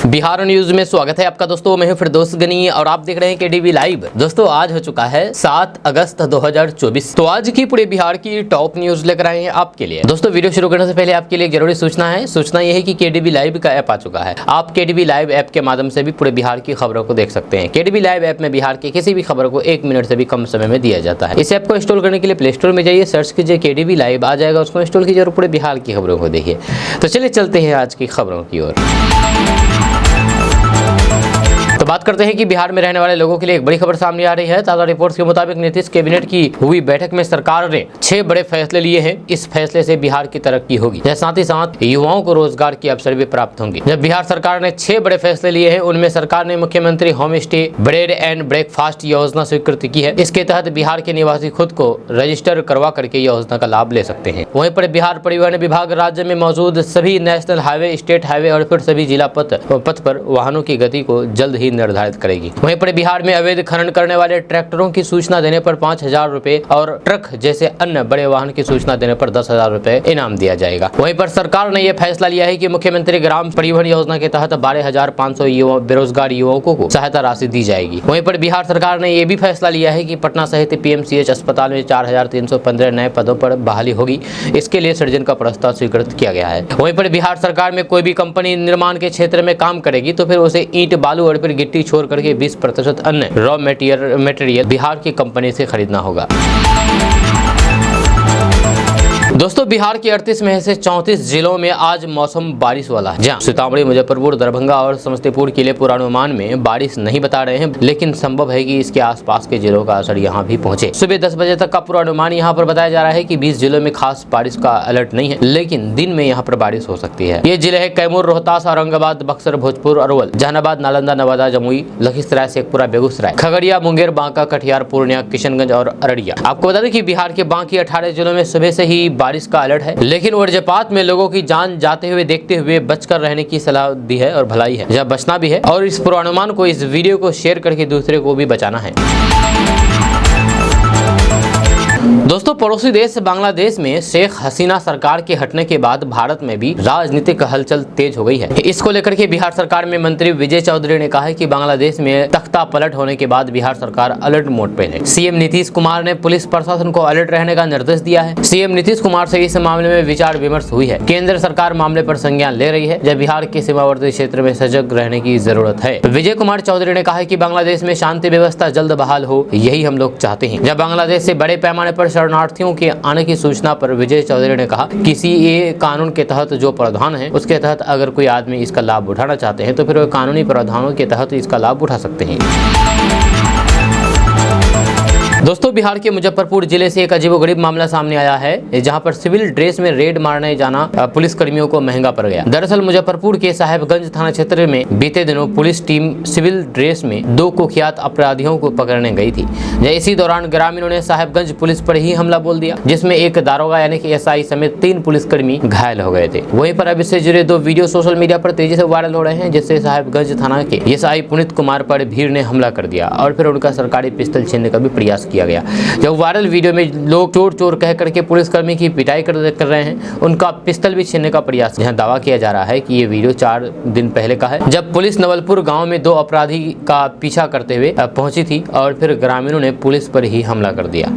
Bihar news में स्वागत है आपका दोस्तों। मैं हूं फिरदौस गनी और आप देख रहे हैं केडीवी लाइव। दोस्तों आज हो चुका है 7 अगस्त 2024। तो आज की पूरे बिहार की टॉप न्यूज लेकर आए हैं आपके लिए। दोस्तों वीडियो शुरू करने से पहले आपके लिए जरूरी सूचना है। सूचना यह है कि केडीवी लाइव का ऐप आ चुका है। आप केडीवी लाइव ऐप के माध्यम से भी पूरे बिहार की खबरों को देख सकते हैं। केडीवी लाइव ऐप में बिहार की किसी भी खबर को 1 मिनट से भी कम समय में दिया जाता है। इस ऐप को इंस्टॉल करने के लिए प्ले स्टोर में जाइए, सर्च कीजिए केडीवी लाइव, आ जाएगा, उसको इंस्टॉल कीजिए और पूरे बिहार की खबरों को देखिए। तो चलिए चलते हैं आज की खबरों की ओर। तो बात करते हैं कि बिहार में रहने वाले लोगों के लिए एक बड़ी खबर सामने आ रही है। ताजा रिपोर्ट्स के मुताबिक नीतीश कैबिनेट की हुई बैठक में सरकार ने 6 बड़े फैसले लिए हैं। इस फैसले से बिहार की तरक्की होगी, साथ ही साथ युवाओं को रोजगार के अवसर भी प्राप्त होंगे। जब बिहार सरकार ने 6 बड़े फैसले लिए हैं, उनमें सरकार ने मुख्यमंत्री home stay bread and breakfast योजना स्वीकृति की है। इसके तहत बिहार के निवासी खुद को रजिस्टर करवा करके योजना का लाभ ले सकते हैं। वहीं पर बिहार परिवहन विभाग राज्य में मौजूद सभी नेशनल हाईवे, स्टेट हाईवे और फिर सभी जिला पथ पर वाहनों की गति को जल्द ही निर्धारित करेगी। वहीं पर बिहार में अवैध खनन करने वाले ट्रैक्टरों की सूचना देने पर 5,000 रुपए और ट्रक जैसे अन्य बड़े वाहन की सूचना देने पर 10,000 रुपए इनाम दिया जाएगा। वहीं पर सरकार ने यह फैसला लिया है कि मुख्यमंत्री ग्राम परिवहन योजना के तहत 12,500 बेरोजगार युवकों को सहायता राशि दी जाएगी। वहीं पर बिहार सरकार ने यह भी फैसला लिया है कि पटना सहित पीएमसीएच अस्पताल में 4,315 नए पदों पर बहाली होगी। इसके लिए सृजन का प्रस्ताव स्वीकृत किया गया है। वहीं पर बिहार सरकार में कोई भी कंपनी निर्माण के क्षेत्र में काम करेगी तो फिर उसे ईंट, बालू और फिर गिट्टी छोड़ करके 20% अन्य रॉ मटेरियल बिहार की कंपनी से खरीदना होगा। दोस्तों बिहार के 38 में से 34 जिलों में आज मौसम बारिश वाला है। जहां सीतामढ़ी, मुजफ्फरपुर, दरभंगा और समस्तीपुर के लिए पूर्वानुमान में बारिश नहीं बता रहे हैं, लेकिन संभव है कि इसके आसपास के जिलों का असर यहां भी पहुंचे। सुबह 10 बजे तक का पूर्वानुमान यहां पर बताया जा रहा है कि 20 जिलों में खास बारिश का अलर्ट नहीं है, लेकिन दिन में यहां पर बारिश हो सकती है। ये जिले है कैमूर, रोहतास, औरंगाबाद, बक्सर, भोजपुर, अरवल, जहानाबाद, नालंदा, नवादा, जमुई, लखीसराय, शेखपुरा, बेगूसराय, खगड़िया, मुंगेर, बांका, कटिहार, पूर्णिया, किशनगंज और अररिया। आपको बता दें कि बिहार के बाकी 18 जिलों में सुबह से ही बारिश का अलर्ट है, लेकिन वज्रपात में लोगों की जान जाते हुए देखते हुए बचकर रहने की सलाह दी है और भलाई है, जब बचना भी है और इस पूर्वानुमान को, इस वीडियो को शेयर करके दूसरे को भी बचाना है। दोस्तों पड़ोसी देश बांग्लादेश में शेख हसीना सरकार के हटने के बाद भारत में भी राजनीतिक हलचल तेज हो गई है। इसको लेकर के बिहार सरकार में मंत्री विजय चौधरी ने कहा है कि बांग्लादेश में तख्ता पलट होने के बाद बिहार सरकार अलर्ट मोड पे है। सीएम नीतीश कुमार ने पुलिस प्रशासन को अलर्ट रहने का निर्देश दिया है। सीएम नीतीश कुमार से इस मामले में विचार विमर्श हुई है। केंद्र सरकार मामले पर संज्ञान ले रही है, जब बिहार के सीमावर्ती क्षेत्र में सजग रहने की जरूरत है। विजय कुमार चौधरी ने कहा है कि बांग्लादेश में शांति व्यवस्था जल्द बहाल हो, यही हम लोग चाहते हैं। जब बांग्लादेश से बड़े पैमाने पर शरणार्थियों के आने की सूचना पर विजय चौधरी ने कहा कि सीएए कानून के तहत जो प्रावधान है, उसके तहत अगर कोई आदमी इसका लाभ उठाना चाहते हैं तो फिर वो कानूनी प्रावधानों के तहत इसका लाभ उठा सकते हैं। दोस्तों बिहार के मुजफ्फरपुर जिले से एक अजीबोगरीब मामला सामने आया है, जहां पर सिविल ड्रेस में रेड मारने जाना पुलिस कर्मियों को महंगा पड़ गया। दरअसल मुजफ्फरपुर के साहेबगंज थाना क्षेत्र में बीते दिनों पुलिस टीम सिविल ड्रेस में 2 कुख्यात अपराधियों को पकड़ने गई थी। इसी दौरान ग्रामीणों ने साहेबगंज पुलिस पर ही हमला बोल दिया, जिसमें एक दारोगा यानी कि एसआई समेत 3 पुलिसकर्मी घायल हो गए थे। वहीं पर अब इससे जुड़े 2 वीडियो सोशल मीडिया पर तेजी से वायरल हो रहे हैं, जिससे साहेबगंज थाना के एसआई पुनीत कुमार पर भीड़ ने हमला कर दिया और फिर उनका सरकारी पिस्तौल छीनने का भी प्रयास किया गया। जब वायरल वीडियो में लोग चोर चोर कह करके पुलिसकर्मी की पिटाई कर रहे हैं, उनका पिस्तौल भी छीनने का प्रयास। यहाँ दावा किया जा रहा है कि ये वीडियो 4 दिन पहले का है, जब पुलिस नवलपुर गांव में 2 अपराधी का पीछा करते हुए पहुंची थी और फिर ग्रामीणों ने पुलिस पर ही हमला कर दिया।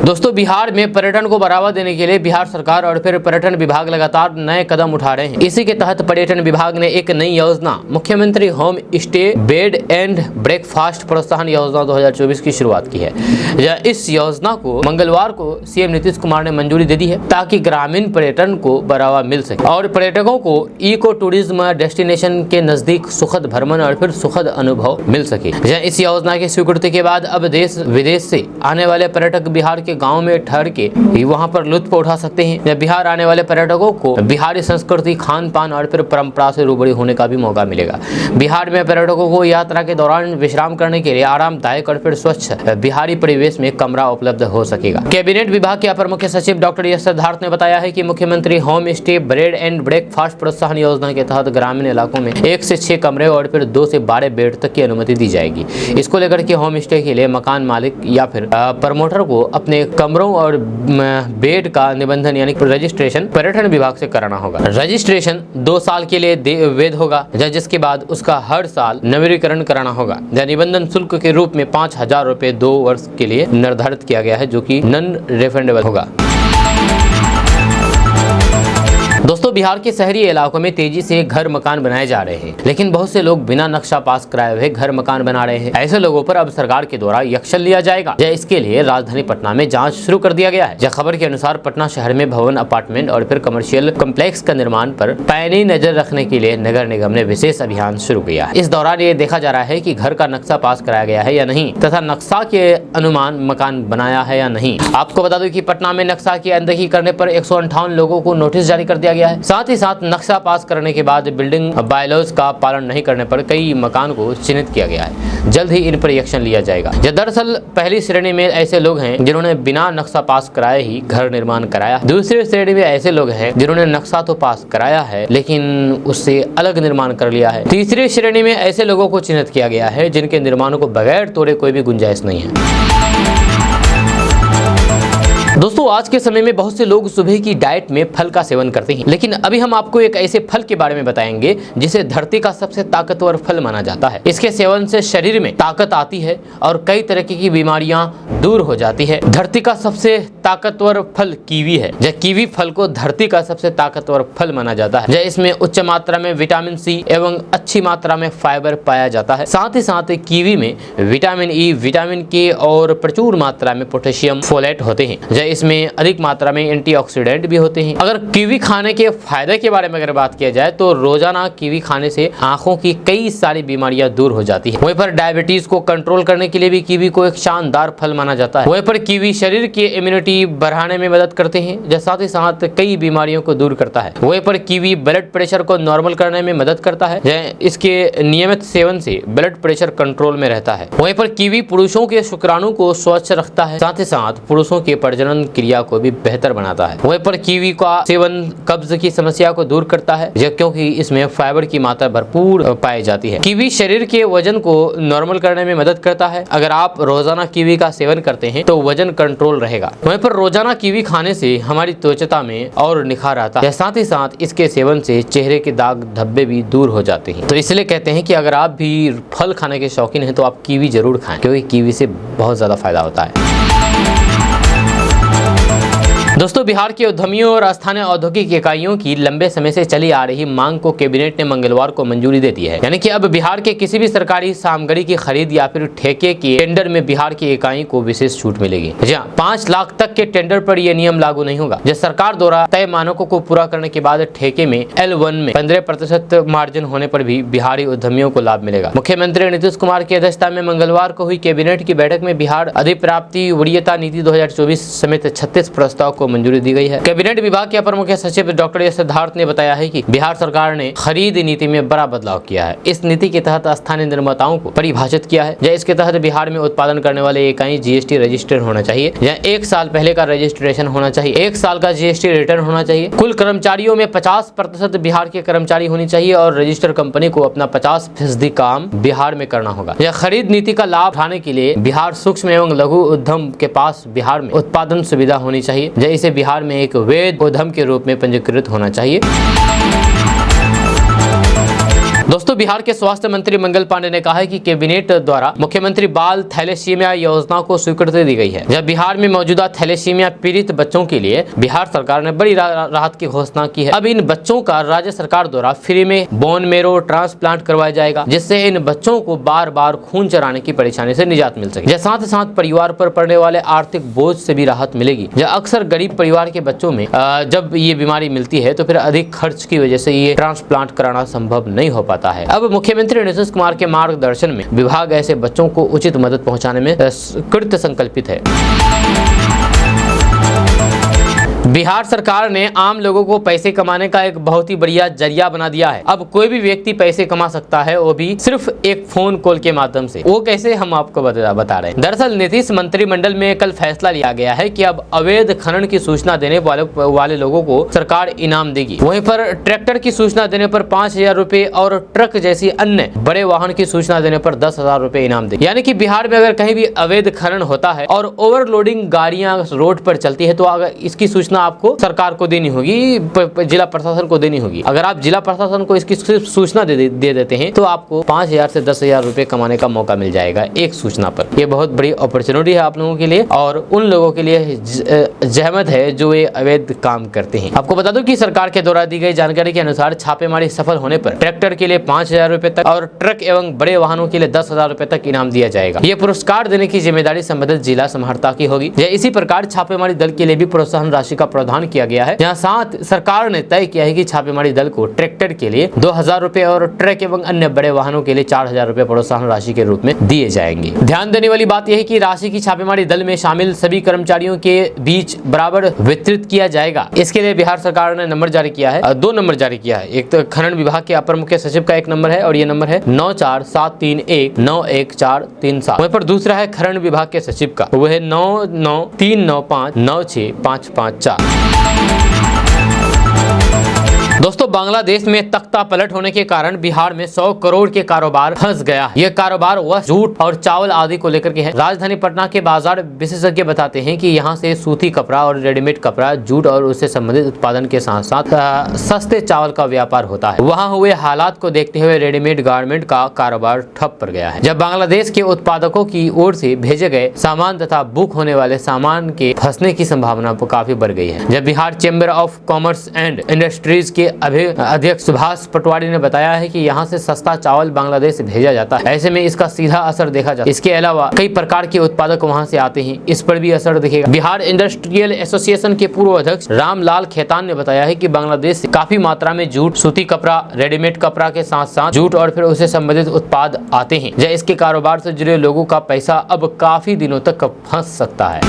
दोस्तों बिहार में पर्यटन को बढ़ावा देने के लिए बिहार सरकार और फिर पर्यटन विभाग लगातार नए कदम उठा रहे हैं। इसी के तहत पर्यटन विभाग ने एक नई योजना मुख्यमंत्री home stay bed and breakfast प्रोत्साहन योजना 2024 की शुरुआत की है। इस योजना को मंगलवार को सीएम नीतीश कुमार ने मंजूरी दे दी है, ताकि ग्रामीण पर्यटन को बढ़ावा मिल सके और पर्यटकों को इको टूरिज्म डेस्टिनेशन के नजदीक सुखद भ्रमण और फिर सुखद अनुभव मिल सके। इस योजना की स्वीकृति के बाद अब देश विदेश से आने वाले पर्यटक बिहार के गांव में ठहर के वहां पर लुत्फ उठा सकते हैं। बिहार आने वाले पर्यटकों को बिहारी संस्कृति, खान पान और फिर परंपरा से रूबरू होने का भी मौका मिलेगा। बिहार में पर्यटकों को यात्रा के दौरान विश्राम करने के लिए आरामदायक और फिर स्वच्छ बिहारी परिवेश में कमरा उपलब्ध हो सकेगा। कैबिनेट विभाग के अपर मुख्य सचिव डॉक्टर एस सिद्धार्थ ने बताया है कि मुख्यमंत्री home stay bread and breakfast प्रोत्साहन योजना के तहत ग्रामीण इलाकों में 1 से 6 कमरे और फिर 2 से 12 बेड तक की अनुमति दी जाएगी। इसको लेकर के होम स्टे के लिए मकान मालिक या फिर प्रमोटर को अपने में कमरों और बेड का निबंधन यानी रजिस्ट्रेशन पर्यटन विभाग से कराना होगा। रजिस्ट्रेशन 2 साल के लिए वैध होगा, जिसके बाद उसका हर साल नवीनीकरण कराना होगा। निबंधन शुल्क के रूप में 5,000 रुपए 2 वर्ष के लिए निर्धारित किया गया है, जो कि नॉन रिफंडेबल होगा। दोस्तों, बिहार के शहरी इलाकों में तेजी से घर मकान बनाए जा रहे हैं, लेकिन बहुत से लोग बिना नक्शा पास कराए हुए घर मकान बना रहे हैं। ऐसे लोगों पर अब सरकार के द्वारा एक्शन लिया जाएगा। इसके लिए राजधानी पटना में जांच शुरू कर दिया गया है। खबर के अनुसार पटना शहर में भवन, अपार्टमेंट और फिर कमर्शियल कॉम्प्लेक्स का निर्माण पर पैनी नजर रखने के लिए नगर निगम ने विशेष अभियान शुरू किया है। इस दौरान ये देखा जा रहा है कि घर का नक्शा पास कराया गया है या नहीं, तथा नक्शा के अनुमान मकान बनाया है या नहीं। आपको बता दूं कि पटना में नक्शा की अनदेखी करने पर 158 लोगों को नोटिस जारी कर दिया गया है। साथ ही साथ नक्शा पास करने के बाद बिल्डिंग बायलॉज का पालन नहीं करने पर कई मकान को चिन्हित किया गया है। जल्द ही इन पर एक्शन लिया जाएगा। दरअसल पहली श्रेणी में ऐसे लोग हैं जिन्होंने बिना नक्शा पास कराए ही घर निर्माण कराया। दूसरी श्रेणी में ऐसे लोग हैं जिन्होंने नक्शा तो पास कराया है लेकिन उससे अलग निर्माण कर लिया है। तीसरी श्रेणी में ऐसे लोगों को चिन्हित किया गया है जिनके निर्माणों को बगैर तोड़े कोई भी गुंजाइश नहीं है। दोस्तों, आज के समय में बहुत से लोग सुबह की डाइट में फल का सेवन करते हैं, लेकिन अभी हम आपको एक ऐसे फल के बारे में बताएंगे जिसे धरती का सबसे ताकतवर फल माना जाता है। इसके सेवन से शरीर में ताकत आती है और कई तरह की बीमारियां दूर हो जाती है। धरती का सबसे ताकतवर फल कीवी है। कीवी फल को धरती का सबसे ताकतवर फल माना जाता है। इसमें उच्च मात्रा में विटामिन सी एवं अच्छी मात्रा में फाइबर पाया जाता है। साथ ही साथ कीवी में विटामिन ई, विटामिन के और प्रचुर मात्रा में पोटेशियम, फोलेट होते हैं। इसमें अधिक मात्रा में एंटीऑक्सीडेंट भी होते हैं। अगर कीवी खाने के फायदे के बारे में अगर बात किया जाए तो रोजाना कीवी खाने से आंखों की कई सारी बीमारियां दूर हो जाती है। वहीं पर डायबिटीज को कंट्रोल करने के लिए भी कीवी को एक शानदार फल माना जाता है। वहीं पर कीवी शरीर की इम्यूनिटी बढ़ाने में मदद करते हैं, साथ ही साथ कई बीमारियों को दूर करता है। वहीं पर कीवी ब्लड प्रेशर को नॉर्मल करने में मदद करता है। इसके नियमित सेवन से ब्लड प्रेशर कंट्रोल में रहता है। वहीं पर कीवी पुरुषों के शुक्राणु को स्वच्छ रखता है, साथ ही साथ पुरुषों के प्रजनन क्रिया को भी बेहतर बनाता है। वहीं पर कीवी का सेवन कब्ज की समस्या को दूर करता है, क्योंकि इसमें फाइबर की मात्रा भरपूर पाई जाती है। कीवी शरीर के वजन को नॉर्मल करने में मदद करता है। अगर आप रोजाना कीवी का सेवन करते हैं तो वजन कंट्रोल रहेगा। वहीं पर रोजाना कीवी खाने से हमारी त्वचा में और निखार आता है। साथ ही साथ इसके सेवन से चेहरे के दाग धब्बे भी दूर हो जाते हैं। तो इसलिए कहते हैं कि अगर आप भी फल खाने के शौकीन हैं तो आप कीवी जरूर खाएं, क्योंकि कीवी से बहुत ज्यादा फायदा होता है। दोस्तों, बिहार के उद्यमियों और स्थानीय औद्योगिक इकाइयों की लंबे समय से चली आ रही मांग को कैबिनेट ने मंगलवार को मंजूरी दे दी है। यानी कि अब बिहार के किसी भी सरकारी सामग्री की खरीद या फिर ठेके के टेंडर में बिहार की इकाई को विशेष छूट मिलेगी। 5 लाख तक के टेंडर पर यह नियम लागू नहीं होगा। सरकार द्वारा तय मानकों को पूरा करने के बाद ठेके में L1 में 15% मार्जिन होने पर भी बिहारी उद्यमियों को लाभ मिलेगा। मुख्यमंत्री नीतीश कुमार की अध्यक्षता में मंगलवार को हुई कैबिनेट की बैठक में बिहार अधिप्राप्ति वरीयता नीति 2024 समेत 36 प्रस्ताव को मंजूरी दी गई है। कैबिनेट विभाग के अपर मुख्य सचिव डॉक्टर एस सिद्धार्थ ने बताया है कि बिहार सरकार ने खरीद नीति में बड़ा बदलाव किया है। इस नीति के तहत स्थानीय निर्माताओं को परिभाषित किया है। इसके तहत बिहार में उत्पादन करने वाले इकाई GST रजिस्टर्ड होना चाहिए। 1 साल पहले का रजिस्ट्रेशन होना चाहिए। 1 साल का GST रिटर्न होना चाहिए। कुल कर्मचारियों में 50% बिहार के कर्मचारी होनी चाहिए और रजिस्टर्ड कंपनी को अपना 50% काम बिहार में करना होगा। यह खरीद नीति का लाभ उठाने के लिए बिहार सूक्ष्म एवं लघु उद्यम के पास बिहार में उत्पादन सुविधा होनी चाहिए। इसे बिहार में एक वैध उद्यम के रूप में पंजीकृत होना चाहिए। दोस्तों, बिहार के स्वास्थ्य मंत्री मंगल पांडे ने कहा है कि कैबिनेट द्वारा मुख्यमंत्री बाल थैलेसीमिया योजना को स्वीकृति दी गई है। जब बिहार में मौजूदा थैलेसीमिया पीड़ित बच्चों के लिए बिहार सरकार ने बड़ी राहत की घोषणा की है। अब इन बच्चों का राज्य सरकार द्वारा फ्री में बोन मेरो ट्रांसप्लांट करवाया जाएगा, जिससे इन बच्चों को बार बार खून चढ़ाने की परेशानी से निजात मिल सके। साथ ही साथ परिवार पर पड़ने वाले आर्थिक बोझ से भी राहत मिलेगी। अक्सर गरीब परिवार के बच्चों में जब ये बीमारी मिलती है तो फिर अधिक खर्च की वजह से ये ट्रांसप्लांट कराना संभव नहीं हो पाता है। अब मुख्यमंत्री नीतीश कुमार के मार्गदर्शन में विभाग ऐसे बच्चों को उचित मदद पहुंचाने में कृत संकल्पित है। बिहार सरकार ने आम लोगों को पैसे कमाने का एक बहुत ही बढ़िया जरिया बना दिया है। अब कोई भी व्यक्ति पैसे कमा सकता है, वो भी सिर्फ एक फोन कॉल के माध्यम से। वो कैसे, हम आपको बता रहे हैं। दरअसल नीतीश मंत्रिमंडल में कल फैसला लिया गया है कि अब अवैध खनन की सूचना देने वाले लोगों को सरकार इनाम देगी। वहीं पर ट्रैक्टर की सूचना देने पर 5,000 रुपए और ट्रक जैसी अन्य बड़े वाहन की सूचना देने पर 10,000 रुपए इनाम देगी। यानी कि बिहार में अगर कहीं भी अवैध खनन होता है और ओवरलोडिंग गाड़ियां रोड पर चलती है, तो अगर इसकी सूचना आपको सरकार को देनी होगी, जिला प्रशासन को देनी होगी। अगर आप जिला प्रशासन को इसकी सिर्फ सूचना दे देते हैं तो आपको 5,000 से 10,000 रुपए कमाने का मौका मिल जाएगा एक सूचना पर। यह बहुत बड़ी अपॉर्चुनिटी है आप लोगों के लिए और उन लोगों के लिए जहमत है जो ये अवैध काम करते हैं। आपको बता दूं कि सरकार के द्वारा दी गई जानकारी के अनुसार छापेमारी सफल होने पर ट्रैक्टर के लिए 5,000 रुपए तक और ट्रक एवं बड़े वाहनों के लिए 10,000 रुपए तक इनाम दिया जाएगा। ये पुरस्कार देने की जिम्मेदारी संबंधित जिला समाहर्ता की होगी। इसी प्रकार छापेमारी दल के लिए भी प्रोत्साहन राशि का प्रावधान किया गया है, जहाँ साथ सरकार ने तय किया है कि छापेमारी दल को ट्रैक्टर के लिए 2,000 रुपए और ट्रक एवं अन्य बड़े वाहनों के लिए 4,000 रुपए प्रोत्साहन राशि के रूप में दिए जाएंगे। ध्यान देने वाली बात यह है कि राशि की छापेमारी दल में शामिल सभी कर्मचारियों के बीच बराबर वितरित किया जाएगा। इसके लिए बिहार सरकार ने नंबर जारी किया है, 2 नंबर जारी किया है। एक तो खनन विभाग के अपर मुख्य सचिव का एक नंबर है और ये नंबर है 9473191437। वहीं पर दूसरा है खनन विभाग के सचिव का, वो है 9939596554। दोस्तों, बांग्लादेश में तख्ता पलट होने के कारण बिहार में 100 करोड़ के कारोबार फंस गया। यह कारोबार वह जूट और चावल आदि को लेकर के है। राजधानी पटना के बाजार विशेषज्ञ बताते हैं कि यहाँ से सूती कपड़ा और रेडीमेड कपड़ा, जूट और उससे संबंधित उत्पादन के साथ साथ सस्ते चावल का व्यापार होता है। वहाँ हुए हालात को देखते हुए रेडीमेड गारमेंट का कारोबार ठप पड़ गया है। जब बांग्लादेश के उत्पादकों की ओर से भेजे गए सामान तथा बुक होने वाले सामान के फंसने की संभावना काफी बढ़ गई है। जब Bihar chamber of commerce and industries के अध्यक्ष सुभाष पटवारी ने बताया है कि यहाँ से सस्ता चावल बांग्लादेश से भेजा जाता है, ऐसे में इसका सीधा असर देखा जाता है। इसके अलावा कई प्रकार के उत्पादक वहाँ से आते हैं, इस पर भी असर दिखेगा। बिहार इंडस्ट्रियल एसोसिएशन के पूर्व अध्यक्ष रामलाल खेतान ने बताया है कि बांग्लादेश से काफी मात्रा में जूट, सूती कपड़ा, रेडीमेड कपड़ा के साथ साथ जूट और फिर उससे संबंधित उत्पाद आते हैं। इसके कारोबार से जुड़े लोगों का पैसा अब काफी दिनों तक फंस सकता है।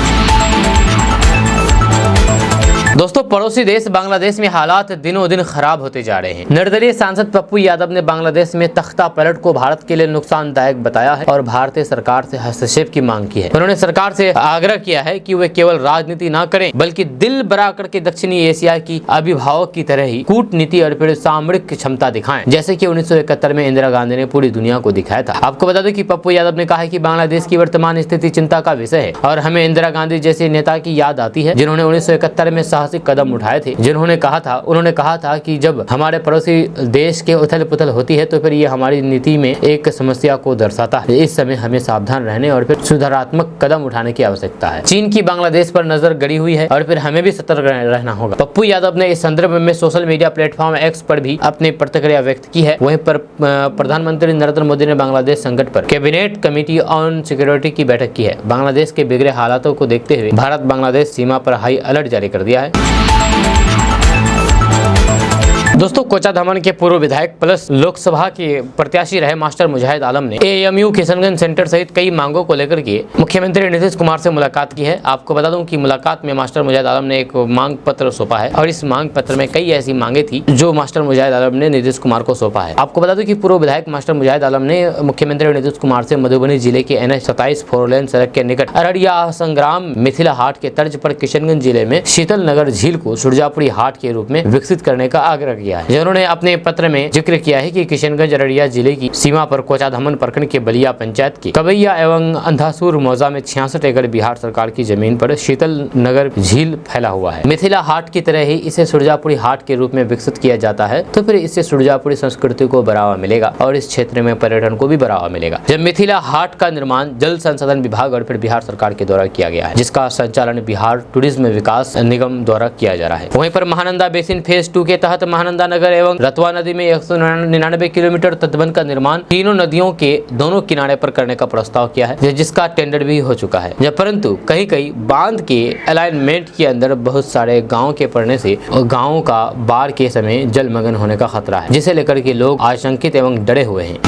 दोस्तों, पड़ोसी देश बांग्लादेश में हालात दिनों दिन खराब होते जा रहे हैं। निर्दलीय सांसद पप्पू यादव ने बांग्लादेश में तख्ता पलट को भारत के लिए नुकसानदायक बताया है और भारतीय सरकार से हस्तक्षेप की मांग की है। उन्होंने सरकार से आग्रह किया है कि वे केवल राजनीति न करें बल्कि दिल बड़ा करके दक्षिणी एशिया की अभिभावक की तरह ही कूटनीति और फिर सामरिक क्षमता दिखाएं, जैसे कि 1971 में इंदिरा गांधी ने पूरी दुनिया को दिखाया था। आपको बता दें कि पप्पू यादव ने कहा है कि बांग्लादेश की वर्तमान स्थिति चिंता का विषय है और हमें इंदिरा गांधी जैसे नेता की याद आती है, जिन्होंने 1971 में साहसिक कदम उठाए थे। उन्होंने कहा था कि जब हमारे पड़ोसी देश के उथल पुथल होती है तो फिर ये हमारी नीति में एक समस्या को दर्शाता है। इस समय हमें सावधान रहने और फिर सुधारात्मक कदम उठाने की आवश्यकता है। चीन की बांग्लादेश पर नजर गड़ी हुई है और फिर हमें भी सतर्क रहना होगा। पप्पू यादव ने इस संदर्भ में सोशल मीडिया प्लेटफॉर्म एक्स पर भी अपनी प्रतिक्रिया व्यक्त की है। वहीं पर प्रधानमंत्री नरेंद्र मोदी ने बांग्लादेश संकट पर कैबिनेट कमेटी ऑन सिक्योरिटी की बैठक की है। बांग्लादेश के बिगड़े हालातों को देखते हुए भारत बांग्लादेश सीमा पर हाई अलर्ट जारी कर दिया है। दोस्तों, कोचाधामन के पूर्व विधायक प्लस लोकसभा के प्रत्याशी रहे मास्टर मुजाहिद आलम ने एएमयू किशनगंज सेंटर सहित कई मांगों को लेकर के मुख्यमंत्री नीतीश कुमार से मुलाकात की है। आपको बता दूं कि मुलाकात में मास्टर मुजाहिद आलम ने एक मांग पत्र सौंपा है और इस मांग पत्र में कई ऐसी मांगे थी जो मास्टर मुजाहिद आलम ने नीतीश कुमार को सौंपा है। आपको बता दूं कि पूर्व विधायक मास्टर मुजाहिद आलम ने मुख्यमंत्री नीतीश कुमार से मधुबनी जिले के NH-27 4 लेन सड़क के निकट अररिया संग्राम मिथिला हाट के तर्ज पर किशनगंज जिले में शीतल नगर झील को सुरजापुरी हाट के रूप में विकसित करने का आग्रह किया है। उन्होंने अपने पत्र में जिक्र किया है कि किशनगंज अररिया जिले की सीमा पर कोचाधामन प्रखंड के बलिया पंचायत के कबैया एवं अंधासुर मौजा में 66 एकड़ बिहार सरकार की जमीन पर शीतल नगर झील फैला हुआ है। मिथिला हाट की तरह ही इसे सुरजापुरी हाट के रूप में विकसित किया जाता है तो फिर इससे सुरजापुरी संस्कृति को बढ़ावा मिलेगा और इस क्षेत्र में पर्यटन को भी बढ़ावा मिलेगा। जब मिथिला हाट का निर्माण जल संसाधन विभाग और फिर बिहार सरकार के द्वारा किया गया है, जिसका संचालन बिहार टूरिज्म विकास निगम द्वारा किया जा रहा है। वहीं पर महानंदा बेसिन फेज 2 के तहत महानंदा नगर एवं रतवा नदी में 199 किलोमीटर तटबंध का निर्माण तीनों नदियों के दोनों किनारे पर करने का प्रस्ताव किया है, जिसका टेंडर भी हो चुका है। परंतु कहीं बांध के अलाइनमेंट के अंदर बहुत सारे गाँव के पड़ने से गाँव का बाढ़ के समय जलमग्न होने का खतरा है, जिसे लेकर के लोग आशंकित एवं डरे हुए हैं।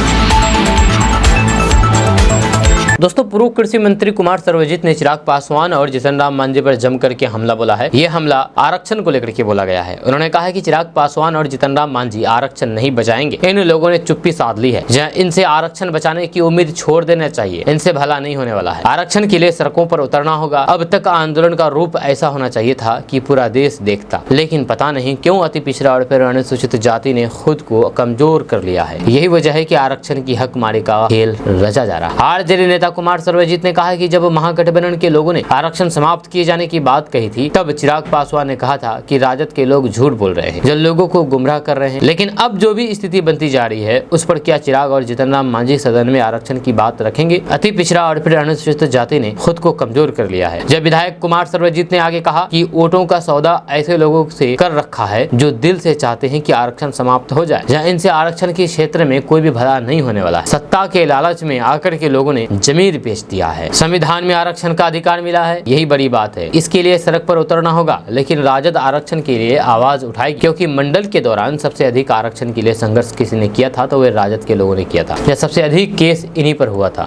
दोस्तों, पूर्व कृषि मंत्री कुमार सर्वजित ने चिराग पासवान और जीतन राम मांझी पर जम करके हमला बोला है। ये हमला आरक्षण को लेकर के बोला गया है। उन्होंने कहा है कि चिराग पासवान और जीतन राम मांझी आरक्षण नहीं बचाएंगे। इन लोगों ने चुप्पी साध ली है। इनसे आरक्षण बचाने की उम्मीद छोड़ देना चाहिए। इनसे भला नहीं होने वाला है। आरक्षण के लिए सड़कों पर उतरना होगा। अब तक आंदोलन का रूप ऐसा होना चाहिए था कि पूरा देश देखता, लेकिन पता नहीं क्यों अति पिछड़ा और फिर अनुसूचित जाति ने खुद को कमजोर कर लिया है। यही वजह है कि आरक्षण की हक मारे का खेल रचा जा रहा है। आरजेडी नेता कुमार सर्वजित ने कहा कि जब महागठबंधन के लोगों ने आरक्षण समाप्त किए जाने की बात कही थी, तब चिराग पासवान ने कहा था कि राजद के लोग झूठ बोल रहे हैं, जो लोगों को गुमराह कर रहे हैं। लेकिन अब जो भी स्थिति बनती जा रही है, उस पर क्या चिराग और जीतन राम मांझी सदन में आरक्षण की बात रखेंगे? अति पिछड़ा और फिर अनुसूचित जाति ने खुद को कमजोर कर लिया है। जब विधायक कुमार सर्वजित ने आगे कहा कि वोटों का सौदा ऐसे लोगों से कर रखा है जो दिल से चाहते हैं कि आरक्षण समाप्त हो जाए, जहां इनसे आरक्षण के क्षेत्र में कोई भी भला नहीं होने वाला है। सत्ता के लालच में आकर के लोगों ने जमीन बेच दिया है। संविधान में आरक्षण का अधिकार मिला है, यही बड़ी बात है। इसके लिए सड़क पर उतरना होगा, लेकिन राजद आरक्षण के लिए आवाज उठाएगी, क्योंकि मंडल के दौरान सबसे अधिक आरक्षण के लिए संघर्ष किसी ने किया था तो वे राजद के लोगों ने किया था। यह सबसे अधिक केस इन्हीं पर हुआ था।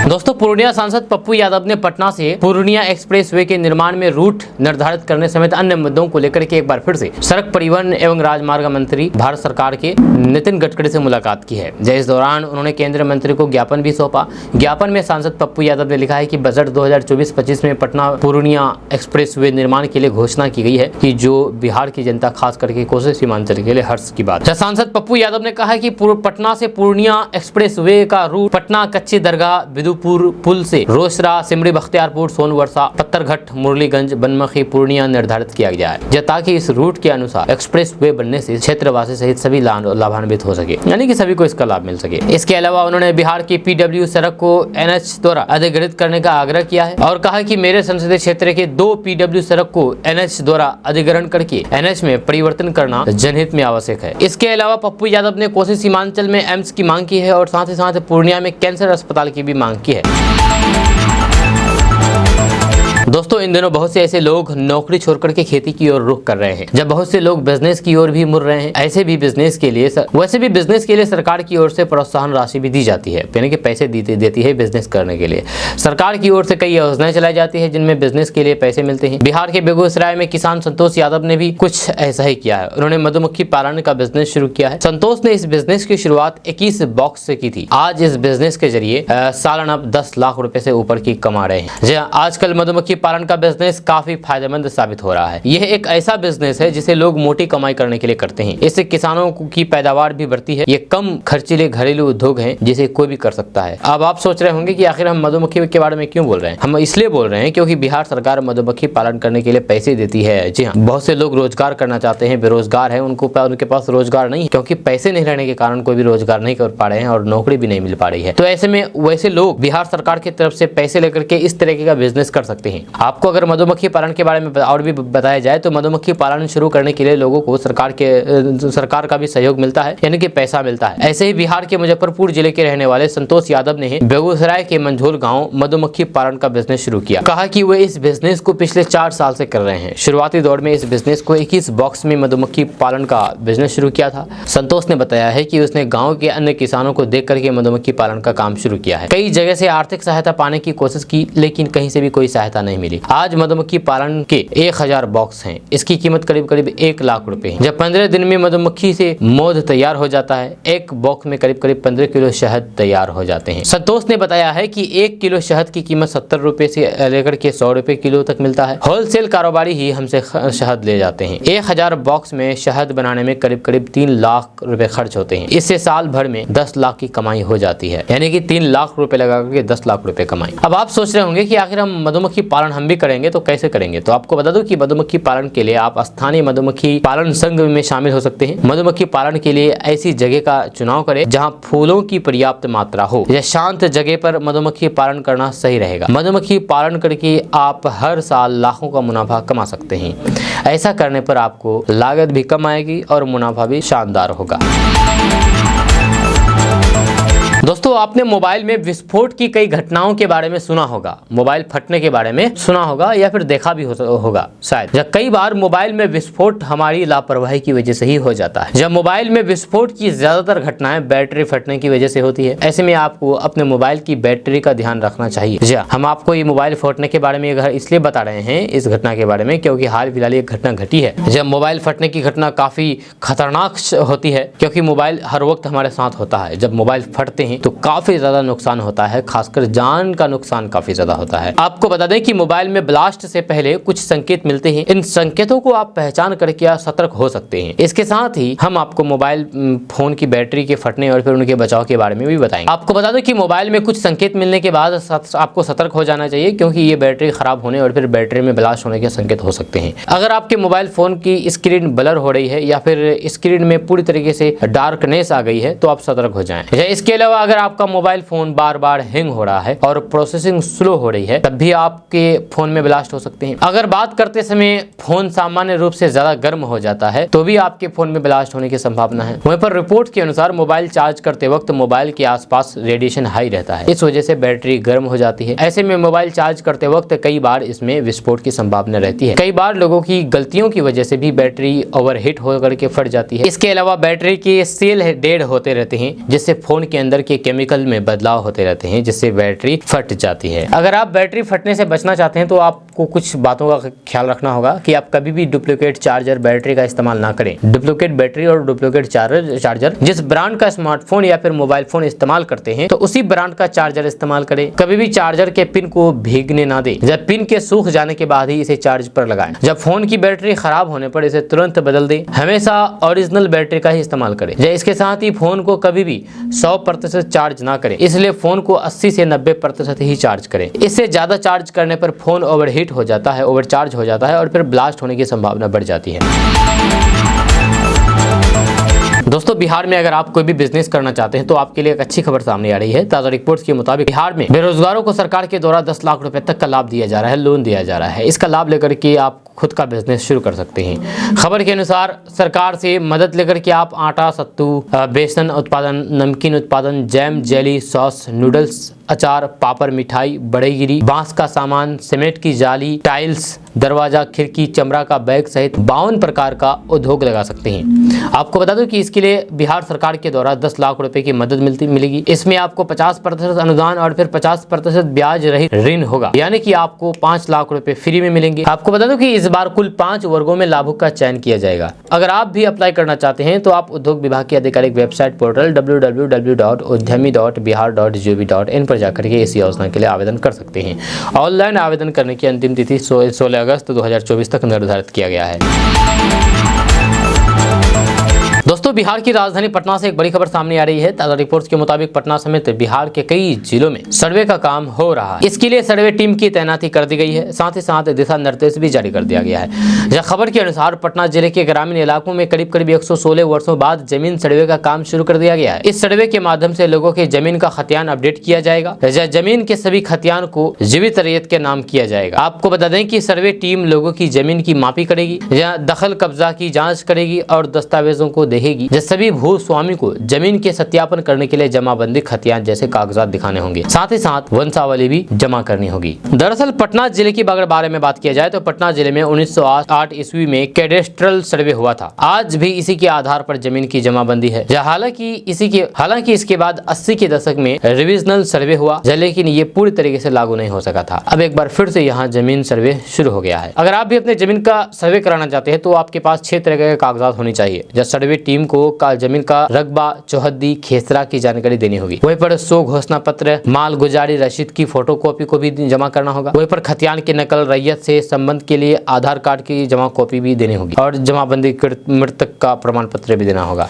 दोस्तों, पूर्णिया सांसद पप्पू यादव ने पटना से पूर्णिया एक्सप्रेसवे के निर्माण में रूट निर्धारित करने समेत अन्य मुद्दों को लेकर के एक बार फिर से सड़क परिवहन एवं राजमार्ग मंत्री भारत सरकार के नितिन गडकरी से मुलाकात की है। इस दौरान उन्होंने केंद्रीय मंत्री को ज्ञापन भी सौंपा। ज्ञापन में सांसद पप्पू यादव ने लिखा है कि बजट 2024-25 में पटना पूर्णिया एक्सप्रेसवे निर्माण के लिए घोषणा की गई है, कि जो बिहार की जनता खास करके कोसी सीमांचल के लिए हर्ष की बात है। सांसद पप्पू यादव ने कहा कि पटना से पूर्णिया एक्सप्रेसवे का रूट पटना कच्ची दरगाह पुल से रोसड़ा, सिमरी, बख्तियारपुर, सोनवर्षा, पत्थरघट्ट, मुरलीगंज, बनमखी, पूर्णिया निर्धारित किया गया है, ताकि इस रूट के अनुसार एक्सप्रेस वे बनने से क्षेत्रवासी सहित सभी लाभान्वित हो सके, यानी कि सभी को इसका लाभ मिल सके। इसके अलावा उन्होंने बिहार की PW सड़क को NH द्वारा अधिग्रहित करने का आग्रह किया है और कहा कि मेरे संसदीय क्षेत्र के 2 PW सड़क को NH द्वारा अधिग्रहण करके NH में परिवर्तन करना जनहित में आवश्यक है। इसके अलावा पप्पू यादव ने कोसी सीमांचल में एम्स की मांग की है और साथ ही साथ पूर्णिया में कैंसर अस्पताल की भी मांग की है। दोस्तों, इन दिनों बहुत से ऐसे लोग नौकरी छोड़कर के खेती की ओर रुख कर रहे हैं, जब बहुत से लोग बिजनेस की ओर भी मुड़ रहे हैं। ऐसे भी बिजनेस के लिए सरकार की ओर से प्रोत्साहन राशि भी दी जाती है, यानी कि पैसे देती है बिजनेस करने के लिए। सरकार की ओर से कई योजनाएं चलाई जाती है जिनमें बिजनेस के लिए पैसे मिलते हैं। बिहार के बेगूसराय में किसान संतोष यादव ने भी कुछ ऐसा ही किया है। उन्होंने मधुमक्खी पालन का बिजनेस शुरू किया है। संतोष ने इस बिजनेस की शुरुआत 21 बॉक्स से की थी। आज इस बिजनेस के जरिए सालाना 10 लाख रुपए से ऊपर की कमा रहे हैं। आजकल मधुमक्खी पालन का बिजनेस काफी फायदेमंद साबित हो रहा है। यह एक ऐसा बिजनेस है जिसे लोग मोटी कमाई करने के लिए करते हैं। इससे किसानों की पैदावार भी बढ़ती है। ये कम खर्चीले घरेलू उद्योग है जिसे कोई भी कर सकता है। अब आप सोच रहे होंगे कि आखिर हम मधुमक्खी के बारे में क्यों बोल रहे हैं। हम इसलिए बोल रहे हैं क्योंकि बिहार सरकार मधुमक्खी पालन करने के लिए पैसे देती है। जी हाँ, बहुत से लोग रोजगार करना चाहते हैं, बेरोजगार है, उनके पास रोजगार नहीं, क्योंकि पैसे नहीं रहने के कारण कोई भी रोजगार नहीं कर पा रहे हैं और नौकरी भी नहीं मिल पा रही है। तो ऐसे में वैसे लोग बिहार सरकार की तरफ से पैसे लेकर के इस तरीके का बिजनेस कर सकते हैं। आपको अगर मधुमक्खी पालन के बारे में और भी बताया जाए तो मधुमक्खी पालन शुरू करने के लिए लोगों को सरकार का भी सहयोग मिलता है, यानी कि पैसा मिलता है। ऐसे ही बिहार के मुजफ्फरपुर जिले के रहने वाले संतोष यादव ने बेगूसराय के मंझोल गांव मधुमक्खी पालन का बिजनेस शुरू किया। कहा कि वे इस बिजनेस को पिछले 4 साल से कर रहे हैं। शुरुआती दौर में इस बिजनेस को 21 बॉक्स में मधुमक्खी पालन का बिजनेस शुरू किया था। संतोष ने बताया है कि उसने गाँव के अन्य किसानों को देख करके मधुमक्खी पालन का काम शुरू किया है। कई जगह से आर्थिक सहायता पाने की कोशिश की, लेकिन कहीं से भी कोई सहायता नहीं मिली। आज मधुमक्खी पालन के 1000 बॉक्स हैं। इसकी कीमत करीब 1 लाख रुपए है। जब 15 दिन में मधुमक्खी से मौध तैयार हो जाता है, एक बॉक्स में करीब 15 किलो शहद तैयार हो जाते हैं। संतोष ने बताया है कि 1 किलो शहद की कीमत 70 रुपए से लेकर के 100 रुपए किलो तक मिलता है। होलसेल कारोबारी ही हमसे शहद ले जाते हैं। 1000 बॉक्स में शहद बनाने में करीब 3 लाख रुपए खर्च होते हैं। इससे साल भर में 10 लाख की कमाई हो जाती है, यानी कि 3 लाख रुपए लगा करके 10 लाख रुपए कमाई। अब आप सोच रहे होंगे कि आखिर हम मधुमक्खी पालन हम भी करेंगे तो कैसे करेंगे। तो आपको बता दूं कि मधुमक्खी पालन के लिए आप स्थानीय मधुमक्खी पालन संघ में शामिल हो सकते हैं। मधुमक्खी पालन के लिए ऐसी जगह का चुनाव करें जहां फूलों की पर्याप्त मात्रा हो। यह शांत जगह पर मधुमक्खी पालन करना सही रहेगा। मधुमक्खी पालन करके आप हर साल लाखों का मुनाफा कमा सकते हैं। ऐसा करने पर आपको लागत भी कम आएगी और मुनाफा भी शानदार होगा। दोस्तों, आपने मोबाइल में विस्फोट की कई घटनाओं के बारे में सुना होगा, मोबाइल फटने के बारे में सुना होगा या फिर देखा भी होगा शायद। जब कई बार मोबाइल में विस्फोट हमारी लापरवाही की वजह से ही हो जाता है। जब मोबाइल में विस्फोट की ज्यादातर घटनाएं बैटरी फटने की वजह से होती है। ऐसे में आपको अपने मोबाइल की बैटरी का ध्यान रखना चाहिए। जी हम आपको ये मोबाइल फटने के बारे में इसलिए बता रहे हैं, इस घटना के बारे में, क्योंकि हाल फिलहाल एक घटना घटी है। जब मोबाइल फटने की घटना काफी खतरनाक होती है, क्योंकि मोबाइल हर वक्त हमारे साथ होता है। जब मोबाइल फटते हैं तो काफी ज्यादा नुकसान होता है, खासकर जान का नुकसान काफी ज्यादा होता है। आपको बता दें कि मोबाइल में ब्लास्ट से पहले कुछ संकेत मिलते हैं। इन संकेतों को आप पहचान करके सतर्क हो सकते हैं। इसके साथ ही हम आपको मोबाइल फोन की बैटरी के फटने और फिर उनके बचाव के बारे में भी बताएंगे। आपको बता दें कि मोबाइल में कुछ संकेत मिलने के बाद आपको सतर्क हो जाना चाहिए, क्योंकि ये बैटरी खराब होने और फिर बैटरी में ब्लास्ट होने के संकेत हो सकते हैं। अगर आपके मोबाइल फोन की स्क्रीन ब्लर हो रही है या फिर स्क्रीन में पूरी तरीके से डार्कनेस आ गई है तो आप सतर्क हो जाएं। इसके अलावा अगर आपका मोबाइल फोन बार बार हैंग हो रहा है और प्रोसेसिंग स्लो हो रही है, तब भी आपके फोन में ब्लास्ट हो सकते हैं। अगर बात करते समय फोन सामान्य रूप से ज्यादा गर्म हो जाता है तो भी आपके फोन में ब्लास्ट होने की संभावना है। वहीं पर रिपोर्ट के अनुसार मोबाइल चार्ज करते वक्त मोबाइल के आसपास रेडिएशन हाई रहता है, इस वजह से बैटरी गर्म हो जाती है। ऐसे में मोबाइल चार्ज करते वक्त कई बार इसमें विस्फोट की संभावना रहती है। कई बार लोगों की गलतियों की वजह से भी बैटरी ओवरहीट होकर के फट जाती है। इसके अलावा बैटरी के सेल डेड होते रहते हैं, जिससे फोन के अंदर के केमिकल में बदलाव होते रहते हैं, जिससे बैटरी फट जाती है। अगर आप बैटरी फटने से बचना चाहते हैं तो आपको कुछ बातों का ख्याल रखना होगा कि आप कभी भी डुप्लीकेट चार्जर बैटरी का इस्तेमाल ना करें। डुप्लीकेट बैटरी और डुप्लीकेट चार्जर जिस ब्रांड का स्मार्टफोन या फिर मोबाइल फोन इस्तेमाल करते हैं तो उसी ब्रांड का चार्जर इस्तेमाल करें। कभी भी चार्जर के पिन को भीगने ना दें। जब पिन के सूख जाने के बाद ही इसे चार्ज पर लगाएं। जब फोन की बैटरी खराब होने पर इसे तुरंत बदल दें। हमेशा ओरिजिनल बैटरी का ही इस्तेमाल करें। इसके साथ ही फोन को कभी भी 100% चार्ज ना करें, इसलिए फोन को 80 से 90% ही चार्ज करें। इससे ज्यादा चार्ज करने पर फोन ओवरहीट हो जाता है, ओवरचार्ज हो जाता है और फिर ब्लास्ट होने की संभावना बढ़ जाती है। दोस्तों, बिहार में अगर आप कोई भी बिजनेस करना चाहते हैं तो आपके लिए एक अच्छी खबर सामने आ रही है। ताजा रिपोर्ट्स के मुताबिक बिहार में बेरोजगारों को सरकार के द्वारा 10 लाख रुपए तक का लाभ दिया जा रहा है, लोन दिया जा रहा है। इसका लाभ लेकर के आप खुद का बिजनेस शुरू कर सकते हैं। खबर के अनुसार सरकार से मदद लेकर के आप आटा, सत्तू, बेसन उत्पादन, नमकीन उत्पादन, जैम, जेली, सॉस, नूडल्स, अचार, पापड़, मिठाई, बड़ईगिरी, बांस का सामान, सीमेंट की जाली, टाइल्स, दरवाजा, खिड़की, चमड़ा का बैग सहित 52 प्रकार का उद्योग लगा सकते हैं। आपको बता दूं कि इसके लिए बिहार सरकार के द्वारा 10 लाख रुपए की मदद मिलेगी। इसमें आपको 50% अनुदान और फिर 50% ब्याज रहित ऋण होगा, यानी कि आपको 5 लाख रुपए फ्री में मिलेंगे। आपको बता दूं कि इस बार कुल 5 वर्गों में लाभुक का चयन किया जाएगा। अगर आप भी अप्लाई करना चाहते हैं तो आप उद्योग विभाग की आधिकारिक वेबसाइट पोर्टल www.udyami.bihar.gov.in पर जाकर के इस योजना के लिए आवेदन कर सकते हैं। ऑनलाइन आवेदन करने की अंतिम तिथि 16 अगस्त 2024 तक निर्धारित किया गया है। दोस्तों, बिहार की राजधानी पटना से एक बड़ी खबर सामने आ रही है। ताजा रिपोर्ट्स के मुताबिक पटना समेत बिहार के कई जिलों में सर्वे का काम हो रहा है। इसके लिए सर्वे टीम की तैनाती कर दी गई है, साथ ही साथ दिशा निर्देश भी जारी कर दिया गया है। यह खबर के अनुसार पटना जिले के ग्रामीण इलाकों में करीब 116 वर्षों बाद जमीन सर्वे का काम शुरू कर दिया गया है। इस सर्वे के माध्यम से लोगों के जमीन का खतियान अपडेट किया जाएगा। जमीन के सभी खतियान को जीवित रैयत के नाम किया जाएगा। आपको बता दें कि सर्वे टीम लोगों की जमीन की मापी करेगी, दखल कब्जा की जाँच करेगी और दस्तावेजों को देखेगी। सभी भू स्वामी को जमीन के सत्यापन करने के लिए जमाबंदी, खतियान जैसे कागजात दिखाने होंगे। साथ ही साथ वंशावली भी जमा करनी होगी। दरअसल पटना जिले की अगर बारे में बात किया जाए तो पटना जिले में 1908 ईस्वी में कैडेस्ट्रल सर्वे हुआ था। आज भी इसी के आधार पर जमीन की जमाबंदी है। हालांकि इसके बाद 80 के दशक में रिविजनल सर्वे हुआ, लेकिन ये पूरी तरीके से लागू नहीं हो सका था। अब एक बार फिर से यहाँ जमीन सर्वे शुरू हो गया है। अगर आप भी अपने जमीन का सर्वे कराना चाहते हैं तो आपके पास 6 तरह के कागजात होनी चाहिए। जब सर्वे टीम को जमीन का रकबा, चौहद्दी, खेसरा की जानकारी देनी होगी। वहीं पर 100 घोषणा पत्र, माल गुजारी रसीद की फोटोकॉपी को भी जमा करना होगा। वहीं पर खतियान की नकल, रैयत से संबंध के लिए आधार कार्ड की जमा कॉपी भी देनी होगी और जमाबंदी मृतक का प्रमाण पत्र भी देना होगा।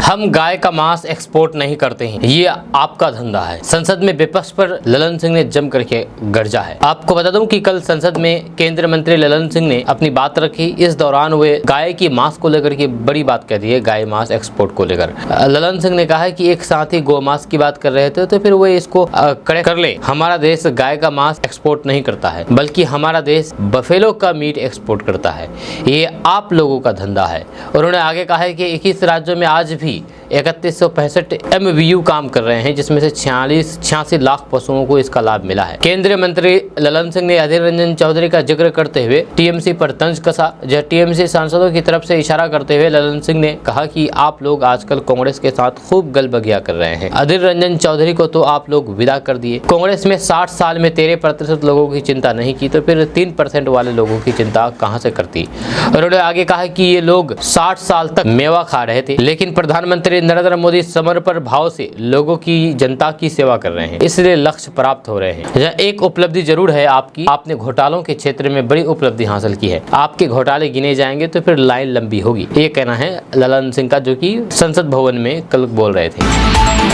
हम गाय का मांस एक्सपोर्ट नहीं करते हैं, ये आपका धंधा है। संसद में विपक्ष पर ललन सिंह ने जम करके गरजा है। आपको बता दूं कि कल संसद में केंद्रीय मंत्री ललन सिंह ने अपनी बात रखी। इस दौरान वे गाय की मांस को लेकर के बड़ी बात कह दी है, गाय मांस एक्सपोर्ट को लेकर। ललन सिंह ने कहा है कि एक साथ ही गौ मांस की बात कर रहे थे तो फिर वो इसको कर ले। हमारा देश गाय का मांस एक्सपोर्ट नहीं करता है, बल्कि हमारा देश बफेलो का मीट एक्सपोर्ट करता है। ये आप लोगों का धंधा है। उन्होंने आगे कहा है कि 21 राज्यों में आज भी 3165 MVU काम कर रहे हैं, जिसमें से 86 लाख पशुओं को इसका लाभ मिला है। केंद्रीय मंत्री ललन सिंह ने अधीर रंजन चौधरी का जिक्र करते हुए टीएमसी पर तंज कसा। टीएमसी सांसदों की तरफ से इशारा करते हुए ललन सिंह ने कहा कि आप लोग आजकल कांग्रेस के साथ खूब गलबगिया कर रहे हैं। अधीर रंजन चौधरी को तो आप लोग विदा कर दिए। कांग्रेस में 60 साल में 13% लोगों की चिंता नहीं की तो फिर 3% वाले लोगों की चिंता कहां से करती। उन्होंने आगे कहा कि ये लोग 60 साल तक मेवा खा रहे थे, लेकिन प्रधानमंत्री नरेंद्र मोदी समर्पण भाव से लोगों की, जनता की सेवा कर रहे हैं, इसलिए लक्ष्य प्राप्त हो रहे हैं। यह एक उपलब्धि जरूर है आपकी, आपने घोटालों के क्षेत्र में बड़ी उपलब्धि हासिल की है। आपके घोटाले गिने जाएंगे तो फिर लाइन लंबी होगी। ये कहना है ललन सिंह का, जो कि संसद भवन में कल बोल रहे थे।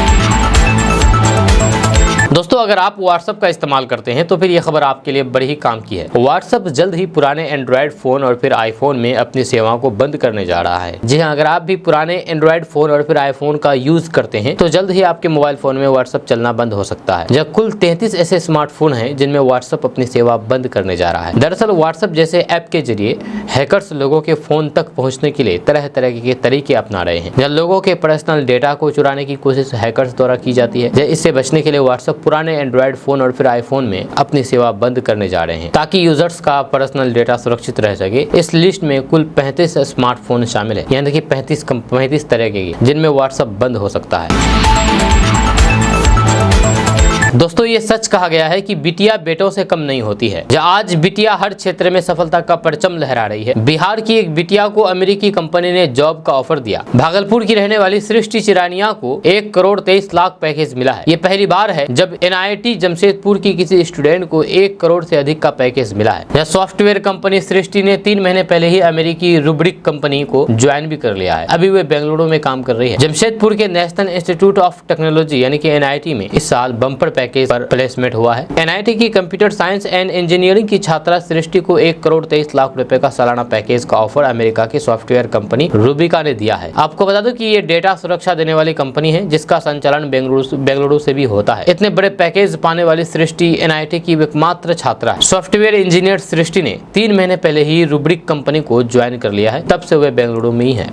दोस्तों, अगर आप व्हाट्सएप का इस्तेमाल करते हैं तो फिर यह खबर आपके लिए बड़ी ही काम की है। व्हाट्सएप जल्द ही पुराने एंड्रॉयड फोन और फिर आईफोन में अपनी सेवाओं को बंद करने जा रहा है। जी हां, अगर आप भी पुराने एंड्रॉयड फोन और फिर आईफोन का यूज करते हैं तो जल्द ही आपके मोबाइल फोन में व्हाट्सएप चलना बंद हो सकता है। जब कुल 33 ऐसे स्मार्टफोन हैं जिनमें व्हाट्सएप अपनी सेवा बंद करने जा रहा है। दरअसल व्हाट्सएप जैसे ऐप के जरिए हैकर्स लोगों के फोन तक पहुंचने के लिए तरह तरह के तरीके अपना रहे हैं। जब लोगों के पर्सनल डेटा को चुराने की कोशिश हैकर्स द्वारा की जाती है। इससे बचने के लिए व्हाट्सएप पुराने एंड्रॉयड फोन और फिर आईफोन में अपनी सेवा बंद करने जा रहे हैं, ताकि यूजर्स का पर्सनल डेटा सुरक्षित रह सके। इस लिस्ट में कुल 35 स्मार्टफोन शामिल है, यानी कि 35 तरह के, जिनमें व्हाट्सएप बंद हो सकता है। दोस्तों, ये सच कहा गया है कि बिटिया बेटों से कम नहीं होती है। आज बिटिया हर क्षेत्र में सफलता का परचम लहरा रही है। बिहार की एक बिटिया को अमेरिकी कंपनी ने जॉब का ऑफर दिया। भागलपुर की रहने वाली सृष्टि चिरानिया को 1 करोड़ 23 लाख पैकेज मिला है। ये पहली बार है जब NIT जमशेदपुर की किसी स्टूडेंट को 1 करोड़ से अधिक का पैकेज मिला है। यह सॉफ्टवेयर कंपनी सृष्टि ने 3 महीने पहले ही अमेरिकी रूब्रिक कंपनी को ज्वाइन भी कर लिया है। अभी वे बेंगलुरु में काम कर रही है। जमशेदपुर के नेशनल इंस्टीट्यूट ऑफ टेक्नोलॉजी यानी कि NIT में इस साल बम्पर पैकेज पर प्लेसमेंट हुआ है। NIT की कंप्यूटर साइंस एंड इंजीनियरिंग की छात्रा सृष्टि को 1 करोड़ 23 लाख रुपए का सालाना पैकेज का ऑफर अमेरिका की सॉफ्टवेयर कंपनी रूबिका ने दिया है। आपको बता दूं कि ये डेटा सुरक्षा देने वाली कंपनी है, जिसका संचालन बेंगलुरु से भी होता है। इतने बड़े पैकेज पाने वाली सृष्टि NIT की एकमात्र छात्रा है। सॉफ्टवेयर इंजीनियर सृष्टि ने 3 महीने पहले ही रूब्रिक कंपनी को ज्वाइन कर लिया है, तब से वे बेंगलुरु में ही है।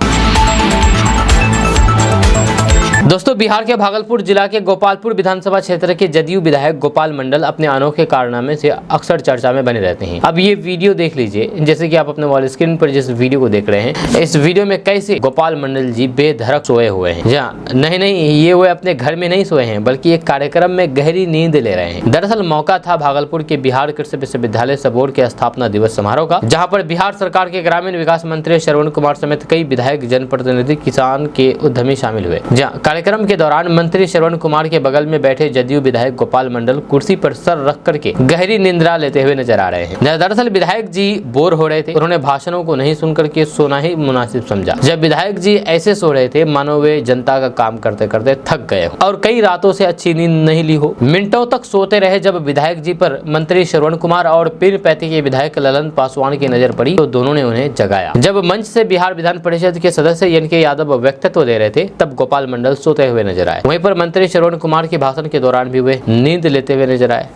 दोस्तों, बिहार के भागलपुर जिला के गोपालपुर विधानसभा क्षेत्र के जदयू विधायक गोपाल मंडल अपने अनोखे कारनामे से अक्सर चर्चा में बने रहते हैं। अब ये वीडियो देख लीजिए, जैसे कि आप अपने मोबाइल स्क्रीन पर जिस वीडियो को देख रहे हैं, इस वीडियो में कैसे गोपाल मंडल जी बेधड़क सोए हुए हैं। जहाँ नहीं, ये वो अपने घर में नहीं सोए हैं, बल्कि एक कार्यक्रम में गहरी नींद ले रहे हैं। दरअसल मौका था भागलपुर के बिहार कृषि विश्वविद्यालय सबोर्ड के स्थापना दिवस समारोह का, जहाँ पर बिहार सरकार के ग्रामीण विकास मंत्री श्रवण कुमार समेत कई विधायक, जनप्रतिनिधि, किसान के उद्यमी शामिल हुए। जहाँ कार्यक्रम के दौरान मंत्री श्रवण कुमार के बगल में बैठे जदयू विधायक गोपाल मंडल कुर्सी पर सर रख करके गहरी निंद्रा लेते हुए नजर आ रहे हैं। दरअसल विधायक जी बोर हो रहे थे। उन्होंने भाषणों को नहीं सुनकर के सोना ही मुनासिब समझा। जब विधायक जी ऐसे सो रहे थे मानो वे जनता का काम करते करते थक गए हो और कई रातों से अच्छी नींद नहीं ली हो। मिनटों तक सोते रहे। जब विधायक जी पर मंत्री श्रवण कुमार और पीरपैंती के विधायक ललन पासवान की नजर पड़ी तो दोनों ने उन्हें जगाया। जब मंच से बिहार विधान परिषद के सदस्य NK यादव व्यक्तित्व दे रहे थे, तब गोपाल मंडल सोते हुए नजर आए। वहीं पर मंत्री श्रवण कुमार के भाषण के दौरान भी वे नींद लेते हुए नजर आए।